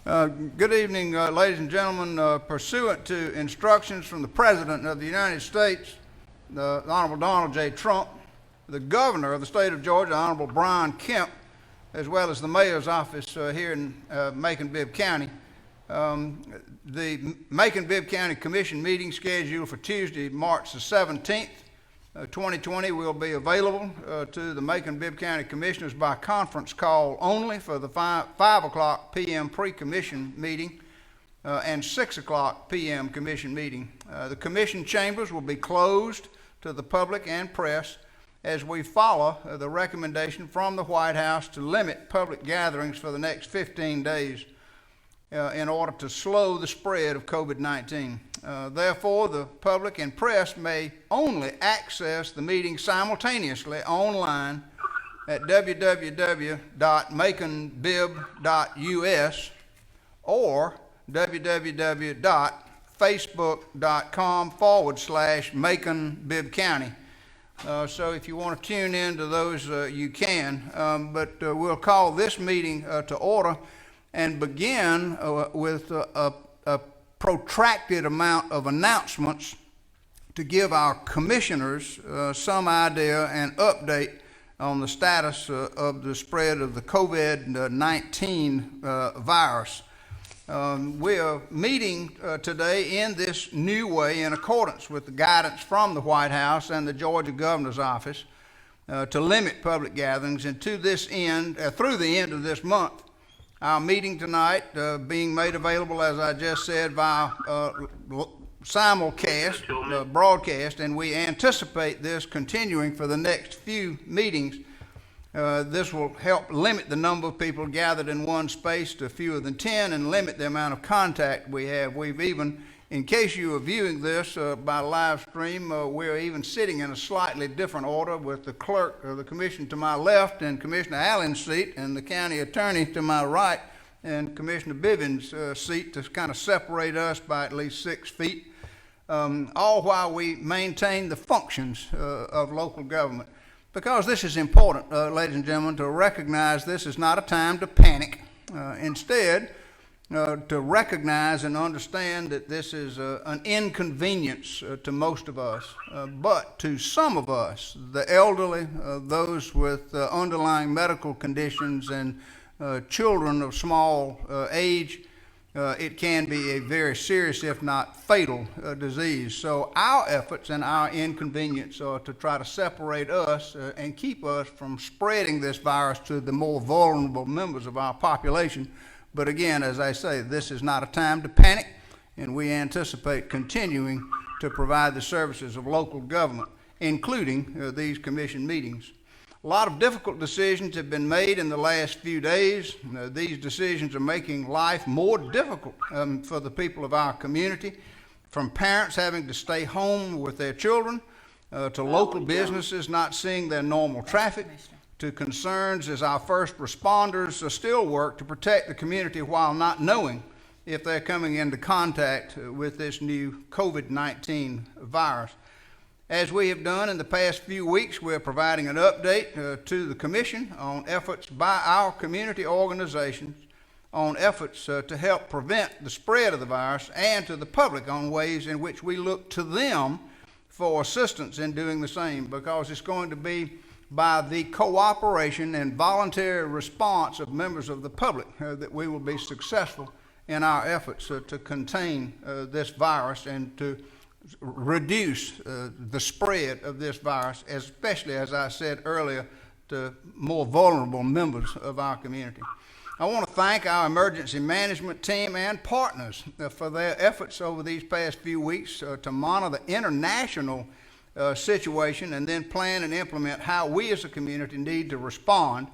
Good evening, ladies and gentlemen. Pursuant to instructions from the President of the United States, the Honorable Donald J. Trump, the Governor of the state of Georgia, Honorable Brian Kemp, as well as the Mayor's office here in Macon-Bibb County, the Macon-Bibb County Commission meeting scheduled for Tuesday, March the 17th, 2020 will be available to the Macon-Bibb County Commissioners by conference call only for the 5 o'clock p.m. pre-commission meeting and 6 o'clock p.m. commission meeting. The commission chambers will be closed to the public and press as we follow the recommendation from the White House to limit public gatherings for the next 15 days in order to slow the spread of COVID-19. Therefore, the public and press may only access the meeting simultaneously online at www.maconbib.us or www.facebook.com/Macon-Bibb County. So if you want to tune in to those, you can. But we'll call this meeting to order and begin with a protracted amount of announcements to give our commissioners some idea and update on the status of the spread of the COVID-19 virus. We are meeting today in this new way in accordance with the guidance from the White House and the Georgia Governor's Office to limit public gatherings, and to this end, through the end of this month, our meeting tonight being made available, as I just said, via simulcast, broadcast, and we anticipate this continuing for the next few meetings. This will help limit the number of people gathered in one space to fewer than 10 and limit the amount of contact we have. We've even, in case you are viewing this by live stream, we're even sitting in a slightly different order with the clerk of the commission to my left and Commissioner Allen's seat and the county attorney to my right and Commissioner Bivens' seat to kind of separate us by at least 6 feet, all while we maintain the functions of local government. Because this is important, ladies and gentlemen, to recognize this is not a time to panic. Instead, to recognize and understand that this is an inconvenience to most of us, but to some of us, the elderly, those with underlying medical conditions, and children of small age, it can be a very serious, if not fatal, disease. So our efforts and our inconvenience are to try to separate us and keep us from spreading this virus to the more vulnerable members of our population. But again, as I say, this is not a time to panic, and we anticipate continuing to provide the services of local government, including these commission meetings. A lot of difficult decisions have been made in the last few days. These decisions are making life more difficult for the people of our community, from parents having to stay home with their children, to local businesses not seeing their normal traffic, to concerns as our first responders still work to protect the community while not knowing if they're coming into contact with this new COVID-19 virus. As we have done in the past few weeks, we're providing an update to the Commission on efforts by our community organizations on efforts to help prevent the spread of the virus, and to the public on ways in which we look to them for assistance in doing the same, because it's going to be by the cooperation and voluntary response of members of the public that we will be successful in our efforts to contain this virus and to reduce the spread of this virus, especially, as I said earlier, to more vulnerable members of our community. I want to thank our emergency management team and partners for their efforts over these past few weeks to monitor the international situation and then plan and implement how we as a community need to respond.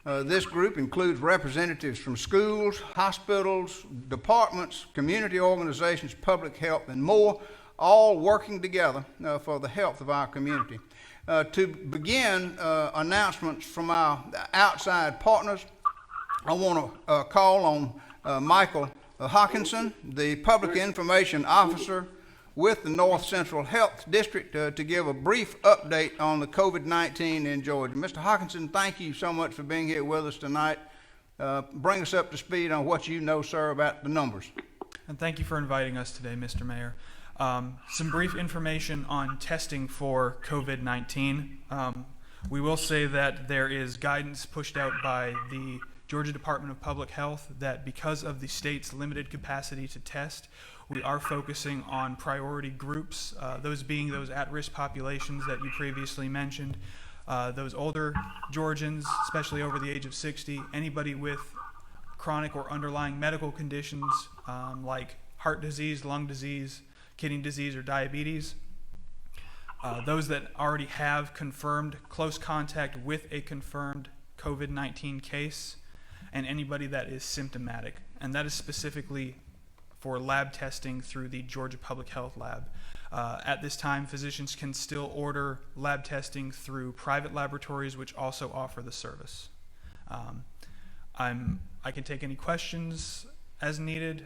This group includes representatives from schools, hospitals, departments, community organizations, public health, and more, all working together for the health of our community. To begin announcements from our outside partners, I want to call on Michael Hawkinson, the Public Information Officer with the North Central Health District, to give a brief update on the COVID-19 in Georgia. Mr. Hawkinson, thank you so much for being here with us tonight. Bring us up to speed on what you know, sir, about the numbers. And thank you for inviting us today, Mr. Mayor. Some brief information on testing for COVID-19. We will say that there is guidance pushed out by the Georgia Department of Public Health that because of the state's limited capacity to test, we are focusing on priority groups, those being those at-risk populations that you previously mentioned, those older Georgians, especially over the age of 60, anybody with chronic or underlying medical conditions like heart disease, lung disease, kidney disease, or diabetes. Those that already have confirmed close contact with a confirmed COVID-19 case, and anybody that is symptomatic. And that is specifically for lab testing through the Georgia Public Health Lab. At this time, physicians can still order lab testing through private laboratories, which also offer the service. I can take any questions as needed,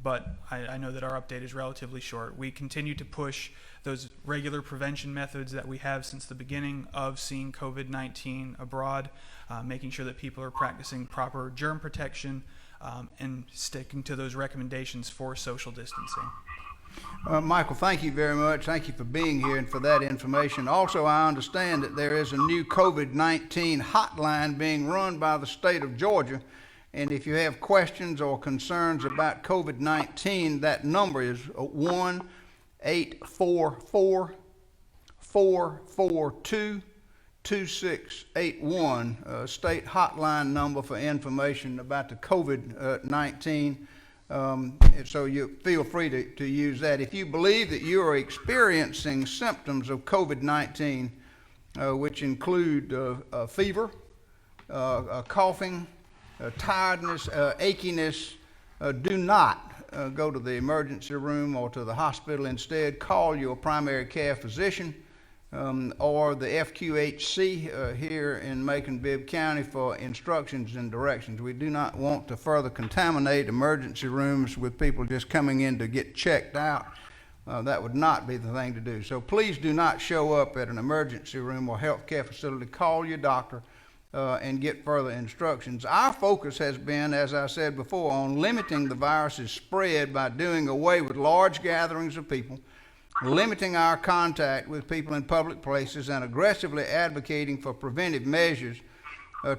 but I know that our update is relatively short. We continue to push those regular prevention methods that we have since the beginning of seeing COVID-19 abroad, making sure that people are practicing proper germ protection and sticking to those recommendations for social distancing. Michael, thank you very much. Thank you for being here and for that information. Also, I understand that there is a new COVID-19 hotline being run by the state of Georgia. And if you have questions or concerns about COVID-19, that number is 1-844-442-2681, state hotline number for information about the COVID-19. So you feel free to use that. If you believe that you are experiencing symptoms of COVID-19, which include fever, coughing, tiredness, achiness, do not go to the emergency room or to the hospital. Instead, call your primary care physician or the FQHC here in Macon-Bibb County for instructions and directions. We do not want to further contaminate emergency rooms with people just coming in to get checked out. That would not be the thing to do. So please do not show up at an emergency room or healthcare facility. Call your doctor and get further instructions. Our focus has been, as I said before, on limiting the virus's spread by doing away with large gatherings of people, limiting our contact with people in public places, and aggressively advocating for preventive measures.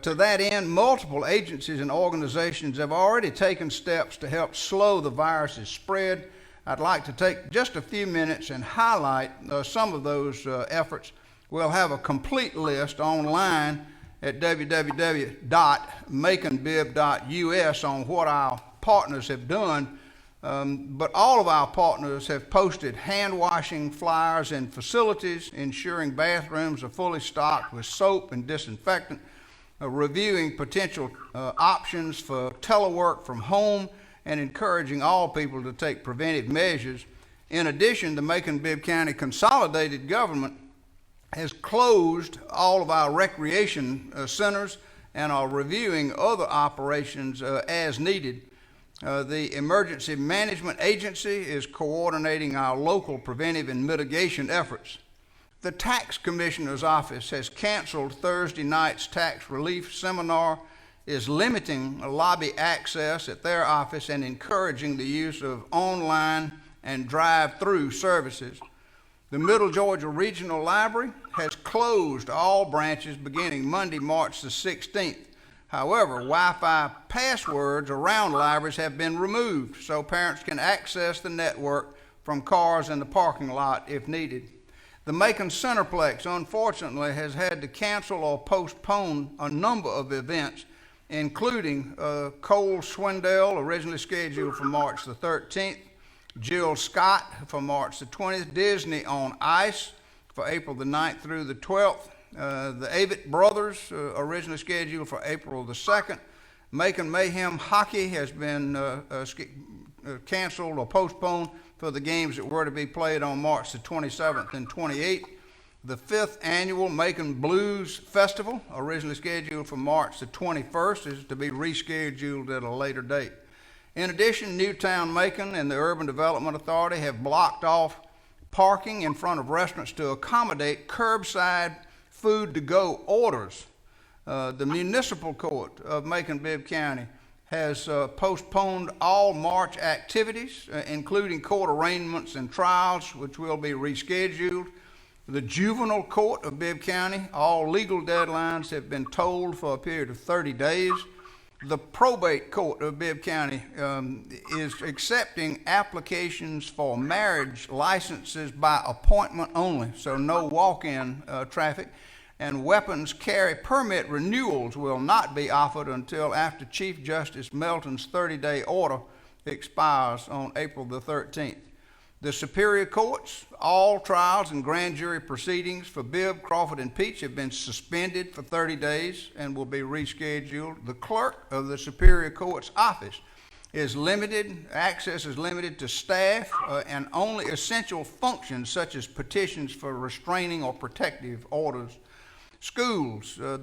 To that end, multiple agencies and organizations have already taken steps to help slow the virus's spread. I'd like to take just a few minutes and highlight some of those efforts. We'll have a complete list online at www.maconbib.us on what our partners have done. But all of our partners have posted hand washing flyers in facilities, ensuring bathrooms are fully stocked with soap and disinfectant, reviewing potential options for telework from home, and encouraging all people to take preventive measures. In addition, the Macon-Bibb County Consolidated Government has closed all of our recreation centers and are reviewing other operations as needed. The Emergency Management Agency is coordinating our local preventive and mitigation efforts. The Tax Commissioner's Office has canceled Thursday night's tax relief seminar, is limiting lobby access at their office, and encouraging the use of online and drive-through services. The Middle Georgia Regional Library has closed all branches beginning Monday, March the 16th. However, Wi-Fi passwords around libraries have been removed so parents can access the network from cars in the parking lot if needed. The Macon Centerplex, unfortunately, has had to cancel or postpone a number of events, including Cole Swindell, originally scheduled for March the 13th, Jill Scott for March the 20th, Disney on Ice for April the 9th through the 12th, the Avett Brothers, originally scheduled for April the 2nd. Macon Mayhem Hockey has been canceled or postponed for the games that were to be played on March the 27th and 28th. The 5th annual Macon Blues Festival, originally scheduled for March the 21st, is to be rescheduled at a later date. In addition, Newtown Macon and the Urban Development Authority have blocked off parking in front of restaurants to accommodate curbside food-to-go orders. The municipal court of Macon-Bibb County has postponed all March activities, including court arraignments and trials, which will be rescheduled. The juvenile court of Bibb County, all legal deadlines have been tolled for a period of 30 days. The probate court of Bibb County is accepting applications for marriage licenses by appointment only, so no walk-in traffic. And weapons carry permit renewals will not be offered until after Chief Justice Melton's 30-day order expires on April the 13th. The Superior Courts, all trials and grand jury proceedings for Bibb, Crawford, and Peach have been suspended for 30 days and will be rescheduled. The clerk of the Superior Court's office is limited, access is limited to staff and only essential functions such as petitions for restraining or protective orders. Schools, the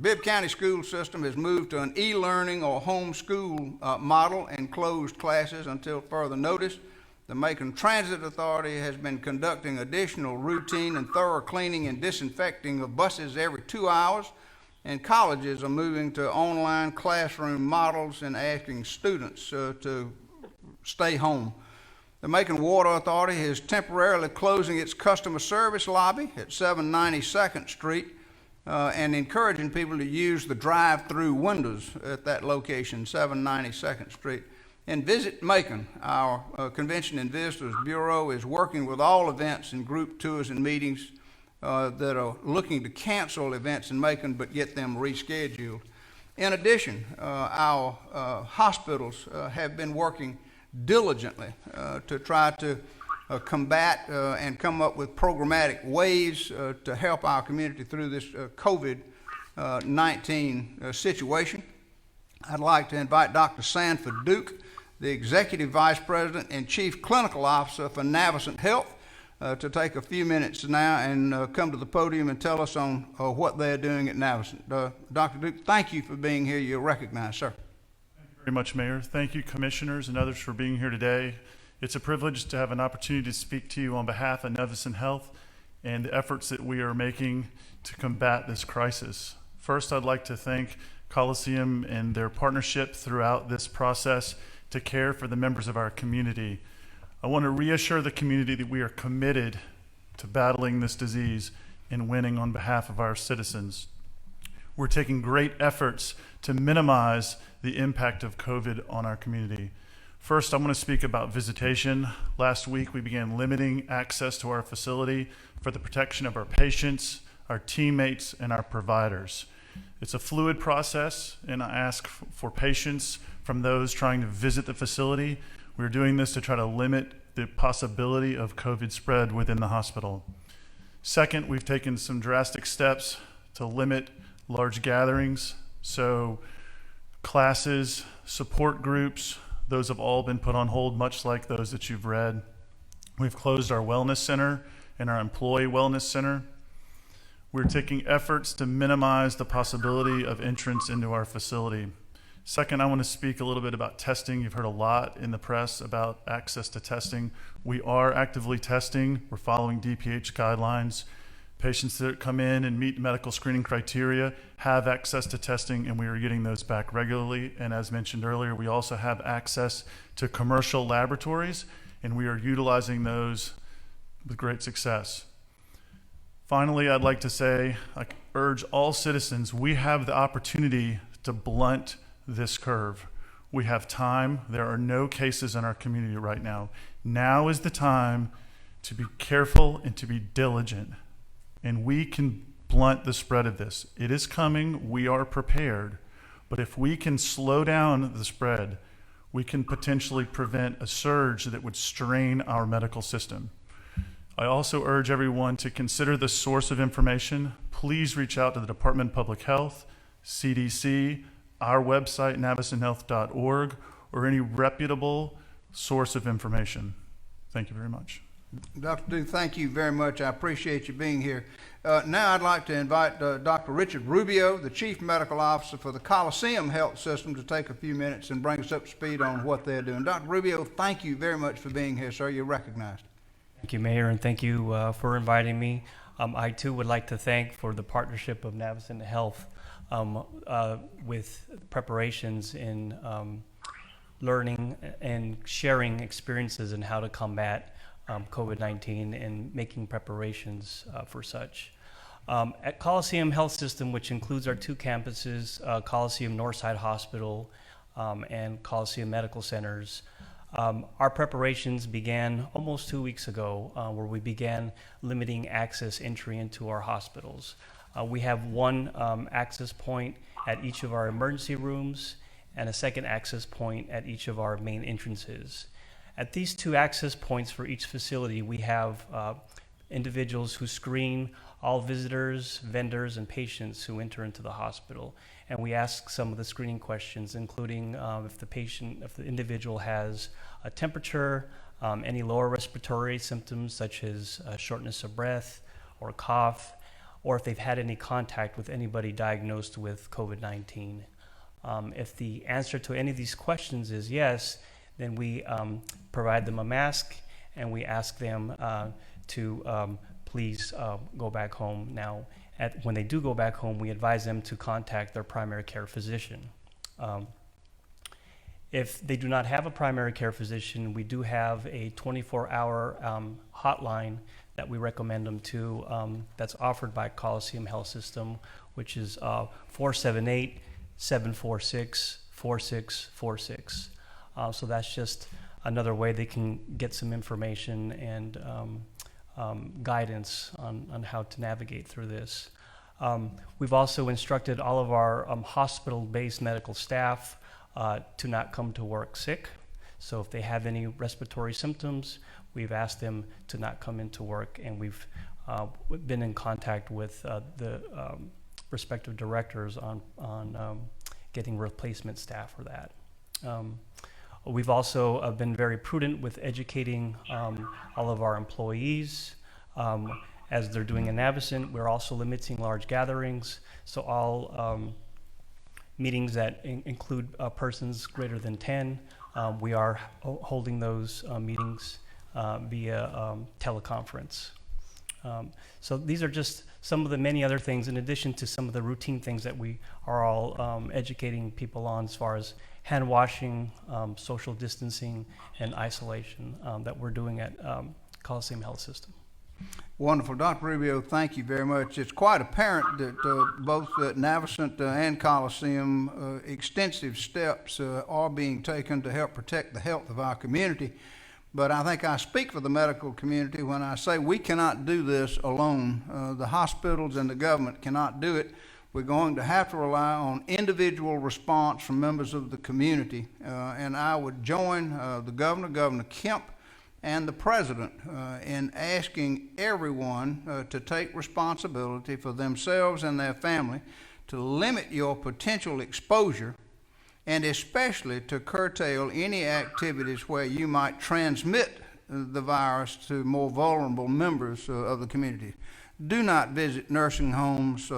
Bibb County school system has moved to an e-learning or homeschool model and closed classes until further notice. The Macon Transit Authority has been conducting additional routine and thorough cleaning and disinfecting of buses every 2 hours, and colleges are moving to online classroom models and asking students to stay home. The Macon Water Authority is temporarily closing its customer service lobby at 792nd Street and encouraging people to use the drive-through windows at that location, 792nd Street. And Visit Macon, our Convention and Visitors Bureau, is working with all events and group tours and meetings that are looking to cancel events in Macon but get them rescheduled. In addition, our hospitals have been working diligently to try to combat and come up with programmatic ways to help our community through this COVID-19 situation. I'd like to invite Dr. Sanford Duke, the Executive Vice President and Chief Clinical Officer for Navicent Health, to take a few minutes now and come to the podium and tell us on what they're doing at Navicent. Dr. Duke, thank you for being here. You're recognized, sir. Thank you very much, Mayor. Thank you, commissioners and others, for being here today. It's a privilege to have an opportunity to speak to you on behalf of Navicent Health and the efforts that we are making to combat this crisis. First, I'd like to thank Coliseum and their partnership throughout this process to care for the members of our community. I want to reassure the community that we are committed to battling this disease and winning on behalf of our citizens. We're taking great efforts to minimize the impact of COVID on our community. First, I want to speak about visitation. Last week, we began limiting access to our facility for the protection of our patients, our teammates, and our providers. It's a fluid process, and I ask for patience from those trying to visit the facility. We're doing this to try to limit the possibility of COVID spread within the hospital. Second, we've taken some drastic steps to limit large gatherings. So classes, support groups, those have all been put on hold, much like those that you've read. We've closed our wellness center and our employee wellness center. We're taking efforts to minimize the possibility of entrance into our facility. Second, I want to speak a little bit about testing. You've heard a lot in the press about access to testing. We are actively testing. We're following DPH guidelines. Patients that come in and meet medical screening criteria have access to testing, and we are getting those back regularly. And as mentioned earlier, we also have access to commercial laboratories, and we are utilizing those with great success. Finally, I'd like to say, I urge all citizens, we have the opportunity to blunt this curve. We have time. There are no cases in our community right now. Now is the time to be careful and to be diligent, and we can blunt the spread of this. It is coming. We are prepared. But if we can slow down the spread, we can potentially prevent a surge that would strain our medical system. I also urge everyone to consider the source of information. Please reach out to the Department of Public Health, CDC, our website, navicenthealth.org, or any reputable source of information. Thank you very much. Dr. Duke, thank you very much. I appreciate you being here. Now I'd like to invite Dr. Richard Rubio, the Chief Medical Officer for the Coliseum Health System, to take a few minutes and bring us up to speed on what they're doing. Dr. Rubio, thank you very much for being here, sir. You're recognized. Thank you, Mayor, and thank you for inviting me. I too would like to thank for the partnership of Navicent Health with preparations in learning and sharing experiences in how to combat COVID-19 and making preparations for such. At Coliseum Health System, which includes our two campuses, Coliseum Northside Hospital and Coliseum Medical Centers, our preparations began almost 2 weeks ago, where we began limiting access entry into our hospitals. We have one access point at each of our emergency rooms and a second access point at each of our main entrances. At these two access points for each facility, we have individuals who screen all visitors, vendors, and patients who enter into the hospital. And we ask some of the screening questions, including if the individual has a temperature, any lower respiratory symptoms such as shortness of breath or cough, or if they've had any contact with anybody diagnosed with COVID-19. If the answer to any of these questions is yes, then we provide them a mask and we ask them to please go back home. Now, when they do go back home, we advise them to contact their primary care physician. If they do not have a primary care physician, we do have a 24-hour hotline that we recommend them to, that's offered by Coliseum Health System, which is 478-746-4646. So that's just another way they can get some information and guidance on how to navigate through this. We've also instructed all of our hospital-based medical staff to not come to work sick. So if they have any respiratory symptoms, we've asked them to not come into work, and we've been in contact with the respective directors on getting replacement staff for that. We've also been very prudent with educating all of our employees. As they're doing in Navicent, we're also limiting large gatherings. So all meetings that include persons greater than 10, we are holding those meetings via teleconference. So these are just some of the many other things, in addition to some of the routine things that we are all educating people on, as far as hand washing, social distancing, and isolation that we're doing at Coliseum Health System. Wonderful. Dr. Rubio, thank you very much. It's quite apparent that both at Navicent and Coliseum, extensive steps are being taken to help protect the health of our community. But I think I speak for the medical community when I say we cannot do this alone. The hospitals and the government cannot do it. We're going to have to rely on individual response from members of the community. And I would join the governor, Governor Kemp, and the president in asking everyone to take responsibility for themselves and their family, to limit your potential exposure, and especially to curtail any activities where you might transmit the virus to more vulnerable members of the community. Do not visit nursing homes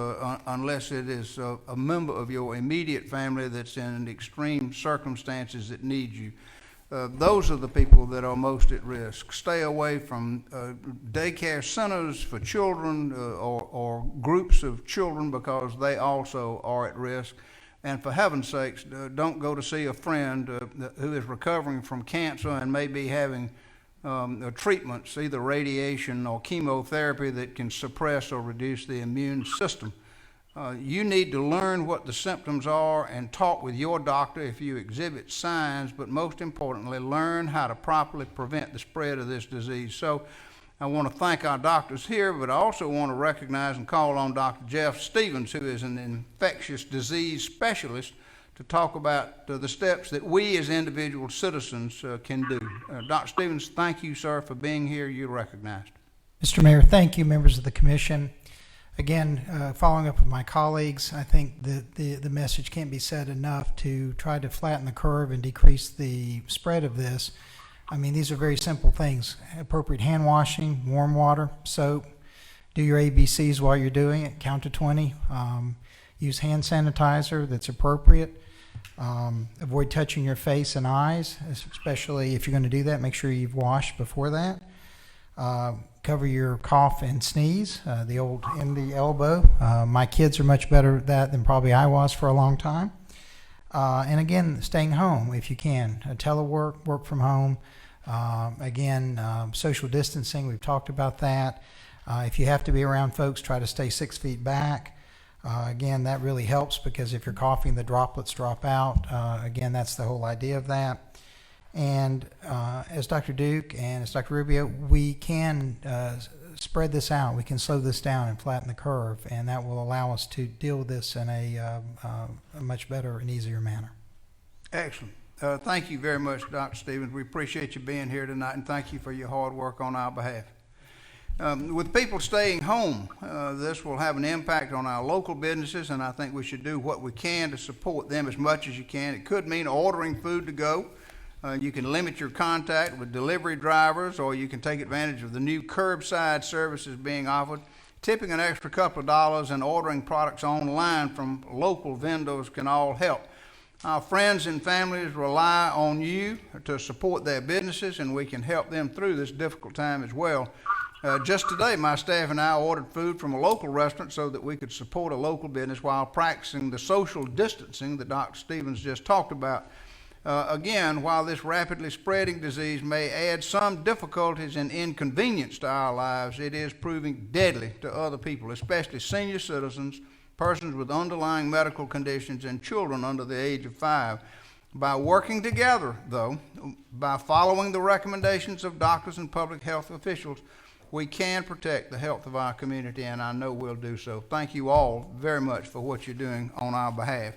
unless it is a member of your immediate family that's in extreme circumstances that need you. Those are the people that are most at risk. Stay away from daycare centers for children or groups of children, because they also are at risk. And for heaven's sakes, don't go to see a friend who is recovering from cancer and may be having treatments, either radiation or chemotherapy, that can suppress or reduce the immune system. You need to learn what the symptoms are and talk with your doctor if you exhibit signs, but most importantly, learn how to properly prevent the spread of this disease. So I want to thank our doctors here, but I also want to recognize and call on Dr. Jeff Stevens, who is an infectious disease specialist, to talk about the steps that we as individual citizens can do. Dr. Stevens, thank you, sir, for being here. You're recognized. Mr. Mayor, thank you, members of the commission. Again, following up with my colleagues, I think the message can't be said enough to try to flatten the curve and decrease the spread of this. I mean, these are very simple things. Appropriate hand washing, warm water, soap, do your ABCs while you're doing it, count to 20, use hand sanitizer that's appropriate, avoid touching your face and eyes, especially if you're going to do that, make sure you've washed before that. cover your cough and sneeze, the old in the elbow. My kids are much better at that than probably I was for a long time. And again, staying home if you can. Telework, work from home. Social distancing, we've talked about that. If you have to be around folks, try to stay 6 feet back. Again, that really helps because if you're coughing, the droplets drop out. Again, that's the whole idea of that. And as Dr. Duke and as Dr. Rubio, we can spread this out. We can slow this down and flatten the curve, and that will allow us to deal with this in a much better and easier manner. Excellent. Thank you very much, Dr. Stevens. We appreciate you being here tonight, and thank you for your hard work on our behalf. With people staying home, this will have an impact on our local businesses, and I think we should do what we can to support them as much as you can. It could mean ordering food to go. You can limit your contact with delivery drivers, or you can take advantage of the new curbside services being offered. Tipping an extra couple of dollars and ordering products online from local vendors can all help. Our friends and families rely on you to support their businesses, and we can help them through this difficult time as well. Just today, my staff and I ordered food from a local restaurant so that we could support a local business while practicing the social distancing that Dr. Stevens just talked about. Again, while this rapidly spreading disease may add some difficulties and inconvenience to our lives, it is proving deadly to other people, especially senior citizens, persons with underlying medical conditions, and children under the age of 5. By working together, though, by following the recommendations of doctors and public health officials, we can protect the health of our community, and I know we'll do so. Thank you all very much for what you're doing on our behalf.